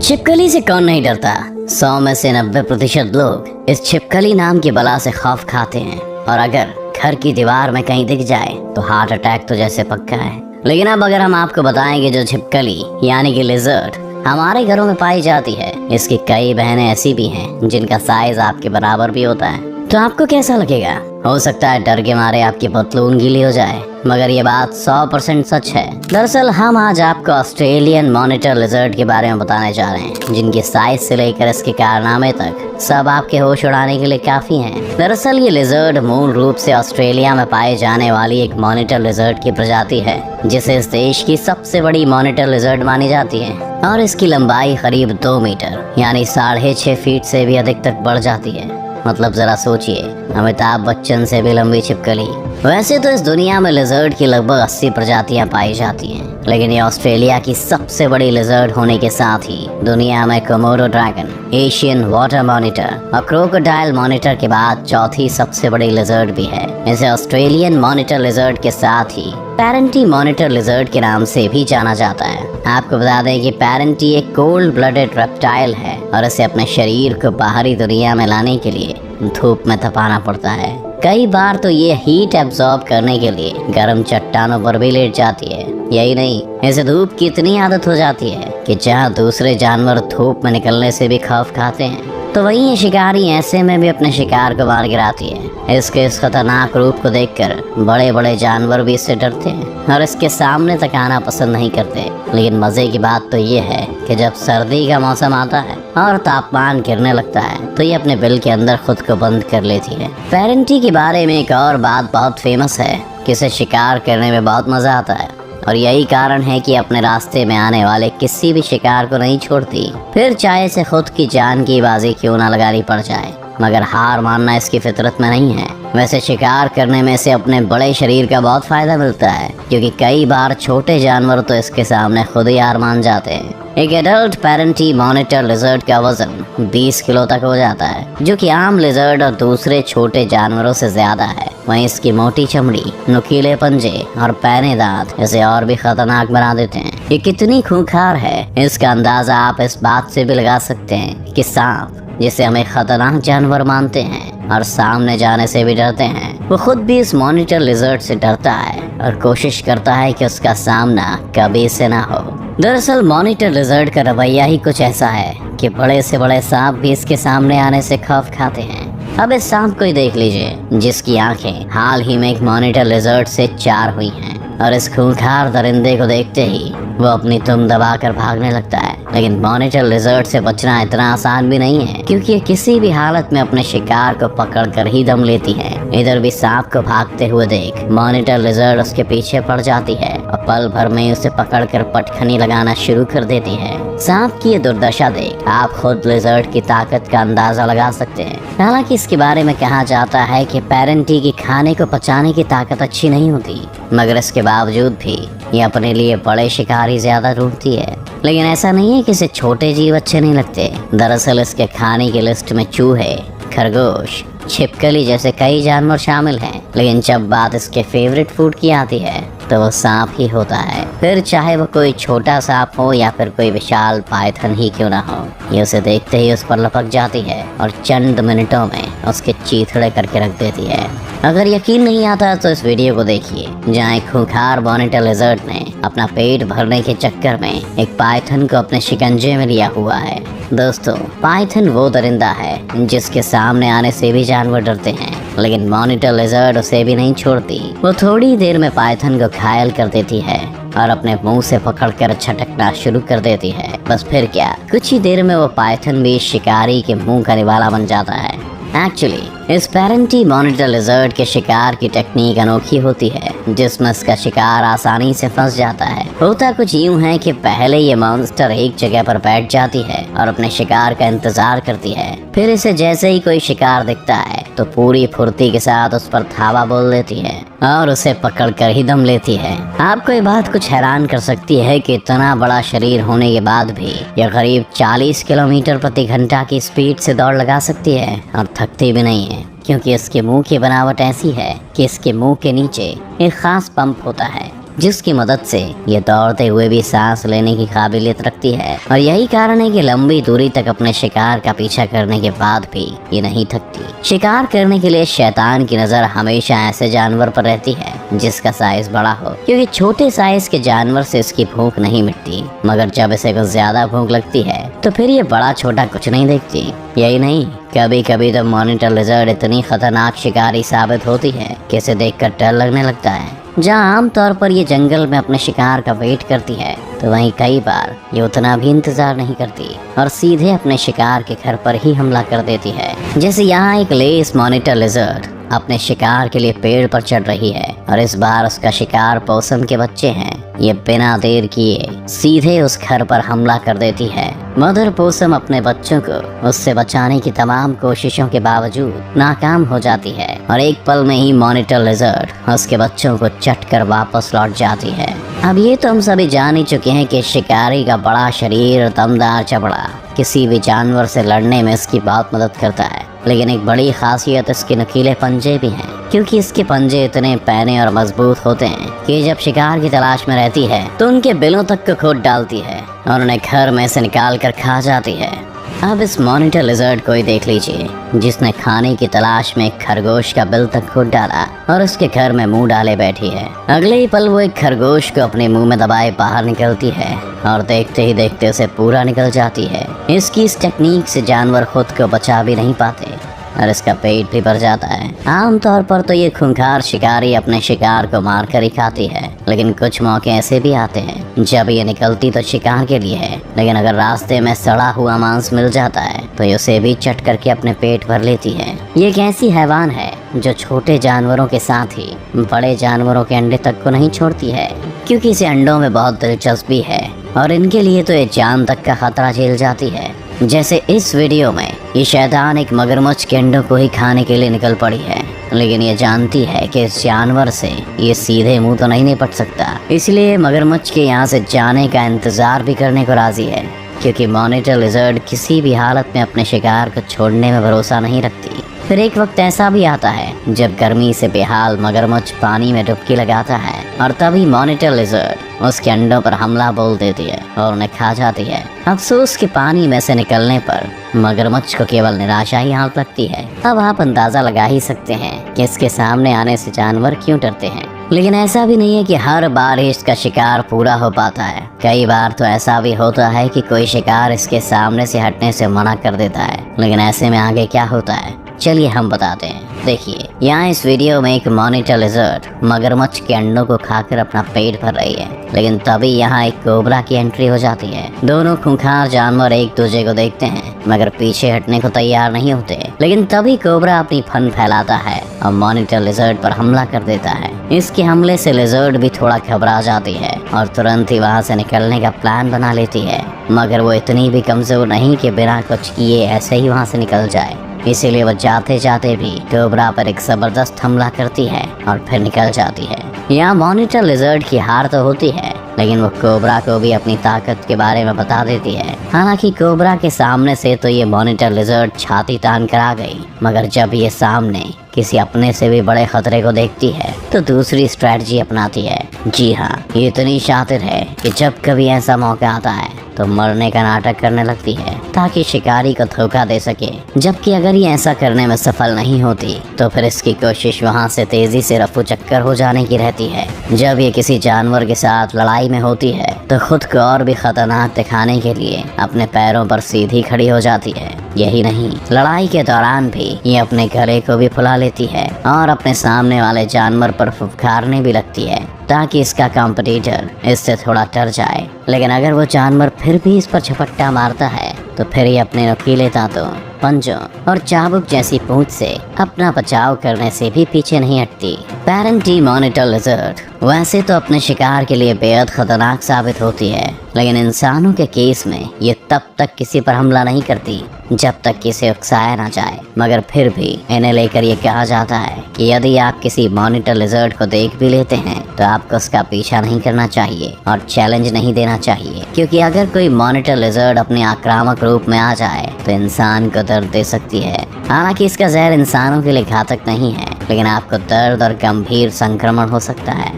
छिपकली से कौन नहीं डरता। 100 में से 90% लोग इस छिपकली नाम की बला से खौफ खाते हैं और अगर घर की दीवार में कहीं दिख जाए तो हार्ट अटैक तो जैसे पक्का है। लेकिन अब अगर हम आपको बताएंगे जो छिपकली यानी कि लिजर्ड हमारे घरों में पाई जाती है, इसकी कई बहनें ऐसी भी हैं जिनका साइज आपके बराबर भी होता है, तो आपको कैसा लगेगा? हो सकता है डर के मारे आपकी पतलून गीली हो जाए, मगर ये बात 100% सच है। दरअसल हम आज आपको ऑस्ट्रेलियन मॉनिटर लिजर्ड के बारे में बताने जा रहे हैं, जिनकी साइज से लेकर इसके कारनामे तक सब आपके होश उड़ाने के लिए काफी हैं। दरअसल ये लिजर्ड मूल रूप से ऑस्ट्रेलिया में पाए जाने वाली एक मॉनिटर लिजर्ड की प्रजाति है, जिसे इस देश की सबसे बड़ी मॉनिटर लिजर्ड मानी जाती है और इसकी लंबाई करीब 2 मीटर यानी 6.5 फीट से भी अधिक तक बढ़ जाती है। मतलब जरा सोचिए, अमिताभ बच्चन से भी लंबी छिपकली। वैसे तो इस दुनिया में लिजर्ड की लगभग 80 प्रजातियां पाई जाती हैं, लेकिन ये ऑस्ट्रेलिया की सबसे बड़ी लिजर्ड होने के साथ ही दुनिया में Komodo dragon, Asian water monitor और क्रोकोडाइल मॉनिटर के बाद चौथी सबसे बड़ी लिजर्ड भी है। इसे ऑस्ट्रेलियन मॉनिटर लिजर्ड के साथ ही पैरेंटी मॉनिटर लिजर्ड के नाम से भी जाना जाता है। आपको बता दें कि पैरेंटी एक कोल्ड ब्लडेड रेप्टाइल है और इसे अपने शरीर को बाहरी दुनिया में लाने के लिए धूप में तपाना पड़ता है। कई बार तो ये हीट एब्जॉर्ब करने के लिए गर्म चट्टानों पर भी लेट जाती है। यही नहीं, इसे धूप की इतनी आदत हो जाती है कि जहाँ दूसरे जानवर धूप में निकलने से भी खौफ खाते हैं, तो वहीं ये शिकारी ऐसे में भी अपने शिकार को मार गिराती है। इसके इस खतरनाक रूप को देखकर बड़े बड़े जानवर भी इससे डरते हैं और इसके सामने तक आना पसंद नहीं करते। लेकिन मजे की बात तो ये है कि जब सर्दी का मौसम आता है और तापमान गिरने लगता है तो ये अपने बिल के अंदर खुद को बंद कर लेती है। पैरेंटी के बारे में एक और बात बहुत फेमस है कि इसे शिकार करने में बहुत मजा आता है और यही कारण है कि अपने रास्ते में आने वाले किसी भी शिकार को नहीं छोड़ती, फिर चाहे इसे खुद की जान की बाजी क्यों ना लगानी पड़ जाए। मगर हार मानना इसकी फितरत में नहीं है। वैसे शिकार करने में से अपने बड़े शरीर का बहुत फायदा मिलता है, क्योंकि कई बार छोटे जानवर तो इसके सामने खुद ही हार मान जाते हैं। एक एडल्ट पैरेंटी मॉनिटर लिजर्ड का वजन 20 किलो तक हो जाता है, जो कि आम लिजर्ड और दूसरे छोटे जानवरों से ज्यादा है। वहीं इसकी मोटी चमड़ी, नुकीले पंजे और पैने दांत इसे और भी खतरनाक बना देते हैं। ये कितनी खूंखार है, इसका अंदाजा आप इस बात से भी लगा सकते हैं कि सांप, जिसे हमें खतरनाक जानवर मानते हैं और सामने जाने से भी डरते हैं, वो खुद भी इस मॉनिटर लिजर्ड से डरता है और कोशिश करता है कि उसका सामना कभी से ना हो। दरअसल मॉनिटर लिजर्ड का रवैया ही कुछ ऐसा है कि बड़े से बड़े सांप भी इसके सामने आने से खौफ खाते हैं। अब इस सांप को ही देख लीजिए, जिसकी आंखें हाल ही में एक मॉनिटर लिजर्ड से 4 हुई हैं और इस खूंखार दरिंदे को देखते ही वो अपनी दुम दबाकर भागने लगता है। लेकिन मॉनिटर लिजर्ड से बचना इतना आसान भी नहीं है, क्योंकि ये किसी भी हालत में अपने शिकार को पकड़कर ही दम लेती है। इधर भी सांप को भागते हुए देख मॉनिटर लिजर्ड उसके पीछे पड़ जाती है और पल भर में उसे पकड़कर पटखनी लगाना शुरू कर देती है। सांप की ये दुर्दशा देख आप खुद लिजर्ड की ताकत का अंदाजा लगा सकते हैं। हालांकि इसके बारे में कहा जाता है कि पैरेंटी की खाने को पचाने की ताकत अच्छी नहीं होती, मगर इसके बावजूद भी ये अपने लिए बड़े शिकार ही ज्यादा ढूंढती है। लेकिन ऐसा नहीं है कि इसे छोटे जीव अच्छे नहीं लगते। दरअसल इसके खाने की लिस्ट में चूहे, खरगोश, छिपकली जैसे कई जानवर शामिल हैं, लेकिन जब बात इसके फेवरेट फूड की आती है तो वो सांप ही होता है। फिर चाहे वो कोई छोटा सांप हो या फिर कोई विशाल पाइथन ही क्यों ना हो, ये उसे देखते ही उस पर लपक जाती है और चंद मिनटों में उसके चीथड़े करके रख देती है। अगर यकीन नहीं आता तो इस वीडियो को देखिए, जहाँ एक खूंखार मॉनिटर लिजर्ड ने अपना पेट भरने के चक्कर में एक पाइथन को अपने शिकंजे में लिया हुआ है। दोस्तों, पाइथन वो दरिंदा है जिसके सामने आने से भी जानवर डरते हैं, लेकिन मॉनिटर लिजर्ड उसे भी नहीं छोड़ती। वो थोड़ी देर में पाइथन को घायल कर देती है और अपने मुंह से पकड़कर छटकना शुरू कर देती है। बस फिर क्या, कुछ ही देर में वो पाइथन भी शिकारी के मुंह का निवाला बन जाता है। एक्चुअली इस पैरेंटी मॉनिटर लिजर्ड के शिकार की टेक्निक अनोखी होती है, जिसमें इसका शिकार आसानी से फंस जाता है। होता कुछ यूं है कि पहले ये मॉन्स्टर एक जगह पर बैठ जाती है और अपने शिकार का इंतजार करती है। फिर इसे जैसे ही कोई शिकार दिखता है तो पूरी फुर्ती के साथ उस पर धावा बोल देती है और उसे पकड़कर ही दम लेती है। आपको ये बात कुछ हैरान कर सकती है कि इतना बड़ा शरीर होने के बाद भी यह करीब 40 किलोमीटर प्रति घंटा की स्पीड से दौड़ लगा सकती है और थकती भी नहीं है, क्योंकि इसके मुंह की बनावट ऐसी है कि इसके मुंह के नीचे एक खास पंप होता है जिसकी मदद से ये दौड़ते हुए भी सांस लेने की काबिलियत रखती है। और यही कारण है कि लंबी दूरी तक अपने शिकार का पीछा करने के बाद भी ये नहीं थकती। शिकार करने के लिए शैतान की नजर हमेशा ऐसे जानवर पर रहती है जिसका साइज बड़ा हो, क्योंकि छोटे साइज के जानवर से इसकी भूख नहीं मिटती। मगर जब इसे कुछ ज्यादा भूख लगती है तो फिर ये बड़ा छोटा कुछ नहीं देखती। यही नहीं, कभी कभी तो मॉनिटर लिजर्ड इतनी खतरनाक शिकारी साबित होती है कि इसे देखकर डर लगने लगता है। जहाँ आमतौर पर ये जंगल में अपने शिकार का वेट करती है, तो वहीं कई बार ये उतना भी इंतजार नहीं करती और सीधे अपने शिकार के घर पर ही हमला कर देती है। जैसे यहाँ एक लेस मॉनिटर लिजर्ड अपने शिकार के लिए पेड़ पर चढ़ रही है और इस बार उसका शिकार पोसम के बच्चे हैं। ये बिना देर किए सीधे उस घर पर हमला कर देती है। मदर पोसम अपने बच्चों को उससे बचाने की तमाम कोशिशों के बावजूद नाकाम हो जाती है और एक पल में ही मॉनिटर लिजर्ड उसके बच्चों को चट कर वापस लौट जाती है। अब ये तो हम सभी जान ही चुके हैं कि शिकारी का बड़ा शरीर और दमदार चमड़ा किसी भी जानवर से लड़ने में इसकी बहुत मदद करता है, लेकिन एक बड़ी खासियत इसके नुकीले पंजे भी हैं, क्योंकि इसके पंजे इतने पैने और मजबूत होते हैं कि जब शिकार की तलाश में रहती है तो उनके बिलों तक को खोद डालती है और उन्हें घर में से निकाल कर खा जाती है। अब इस मॉनिटर लिजर्ड को ही देख लीजिए, जिसने खाने की तलाश में एक खरगोश का बिल तक खोद डाला और उसके घर में मुंह डाले बैठी है। अगले ही पल वो एक खरगोश को अपने मुंह में दबाए बाहर निकलती है और देखते ही देखते उसे पूरा निकल जाती है। इसकी इस टेक्निक से जानवर खुद को बचा भी नहीं पाते और इसका पेट भी भर जाता है। आमतौर पर तो ये खूंखार शिकारी अपने शिकार को मार कर ही खाती है, लेकिन कुछ मौके ऐसे भी आते हैं जब ये निकलती तो शिकार के लिए है, लेकिन अगर रास्ते में सड़ा हुआ मांस मिल जाता है तो ये उसे भी चट करके अपने पेट भर लेती है। ये एक ऐसी हैवान है जो छोटे जानवरों के साथ ही बड़े जानवरों के अंडे तक को नहीं छोड़ती है, क्योंकि इसे अंडों में बहुत दिलचस्पी है और इनके लिए तो ये जान तक का खतरा झेल जाती है। जैसे इस वीडियो में ये शैतान एक मगरमच्छ के अंडों को ही खाने के लिए निकल पड़ी है, लेकिन ये जानती है कि इस जानवर से ये सीधे मुंह तो नहीं निपट सकता, इसलिए मगरमच्छ के यहाँ से जाने का इंतजार भी करने को राजी है, क्योंकि मॉनिटर लिजर्ड किसी भी हालत में अपने शिकार को छोड़ने में भरोसा नहीं रखती। फिर एक वक्त ऐसा भी आता है जब गर्मी से बेहाल मगरमच्छ पानी में डुबकी लगाता है और तभी मॉनिटर लिजर्ड उसके अंडों पर हमला बोल देती है और उन्हें खा जाती है। अफसोस के पानी में से निकलने पर मगरमच्छ को केवल निराशा ही हाथ लगती है। अब आप अंदाजा लगा ही सकते हैं कि इसके सामने आने से जानवर क्यों डरते हैं, लेकिन ऐसा भी नहीं है कि हर बार ही इसका शिकार पूरा हो पाता है। कई बार तो ऐसा भी होता है कि कोई शिकार इसके सामने से हटने से मना कर देता है, लेकिन ऐसे में आगे क्या होता है चलिए हम बताते हैं। देखिए, यहाँ इस वीडियो में एक मॉनिटर लिजर्ड मगरमच्छ के अंडों को खाकर अपना पेट भर रही है, लेकिन तभी यहाँ एक कोबरा की एंट्री हो जाती है। दोनों खूंखार जानवर एक दूसरे को देखते हैं मगर पीछे हटने को तैयार नहीं होते, लेकिन तभी कोबरा अपनी फन फैलाता है और मॉनिटर लिजर्ड पर हमला कर देता है। इसके हमले से लिजर्ड भी थोड़ा घबरा जाती है और तुरंत ही वहाँ से निकलने का प्लान बना लेती है, मगर वो इतनी भी कमजोर नहीं कि बिना कुछ किए ऐसे ही वहाँ से निकल जाए। इसीलिए वो जाते जाते भी कोबरा पर एक जबरदस्त हमला करती है और फिर निकल जाती है। यहाँ मॉनिटर लिजर्ड की हार तो होती है, लेकिन वो कोबरा को भी अपनी ताकत के बारे में बता देती है। हालांकि कोबरा के सामने से तो ये मॉनिटर लिजर्ड छाती तान कर आ गई, मगर जब ये सामने किसी अपने से भी बड़े खतरे को देखती है तो दूसरी स्ट्रेटजी अपनाती है। जी हाँ, ये इतनी शातिर है कि जब कभी ऐसा मौका आता है तो मरने का नाटक करने लगती है ताकि शिकारी को धोखा दे सके, जबकि अगर ये ऐसा करने में सफल नहीं होती तो फिर इसकी कोशिश वहाँ से तेजी से रफू चक्कर हो जाने की रहती है। जब ये किसी जानवर के साथ लड़ाई में होती है तो खुद को और भी खतरनाक दिखाने के लिए अपने पैरों पर सीधी खड़ी हो जाती है। यही नहीं, लड़ाई के दौरान भी ये अपने गले को भी फुला लेती है और अपने सामने वाले जानवर पर फुफकारने भी लगती है ताकि इसका कॉम्पिटिटर इससे थोड़ा डर जाए। लेकिन अगर वो जानवर फिर भी इस पर झपट्टा मारता है तो फिर ये अपने नुकीले दांतों, पंजों और चाबुक जैसी पूंछ से अपना बचाव करने से भी पीछे नहीं हटती। पैरेंटी मॉनिटर लिजर्ड वैसे तो अपने शिकार के लिए बेहद खतरनाक साबित होती है, लेकिन इंसानों के केस में ये तब तक किसी पर हमला नहीं करती जब तक कि इसे उकसाया ना जाए। मगर फिर भी इन्हें लेकर ये कहा जाता है कि यदि आप किसी मॉनिटर लिजर्ड को देख भी लेते हैं तो आपको उसका पीछा नहीं करना चाहिए और चैलेंज नहीं देना चाहिए, क्योंकि अगर कोई मॉनिटर लिजर्ड अपने आक्रामक रूप में आ जाए तो इंसान को दर्द दे सकती है। हालांकि इसका जहर इंसानों के लिए घातक नहीं है, लेकिन आपको दर्द और गंभीर संक्रमण हो सकता है।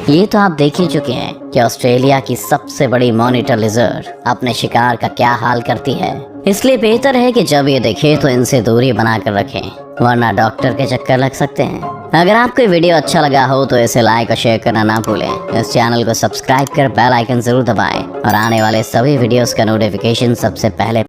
ये तो आप देख ही चुके हैं कि ऑस्ट्रेलिया की सबसे बड़ी मॉनिटर लिजर्ड अपने शिकार का क्या हाल करती है। इसलिए बेहतर है कि जब ये देखे तो इनसे दूरी बनाकर रखें, वरना डॉक्टर के चक्कर लग सकते हैं। अगर आपको ये वीडियो अच्छा लगा हो तो इसे लाइक और शेयर करना ना भूलें। इस चैनल को सब्सक्राइब कर बेल आइकन जरूर दबाएं और आने वाले सभी वीडियोस का नोटिफिकेशन सबसे पहले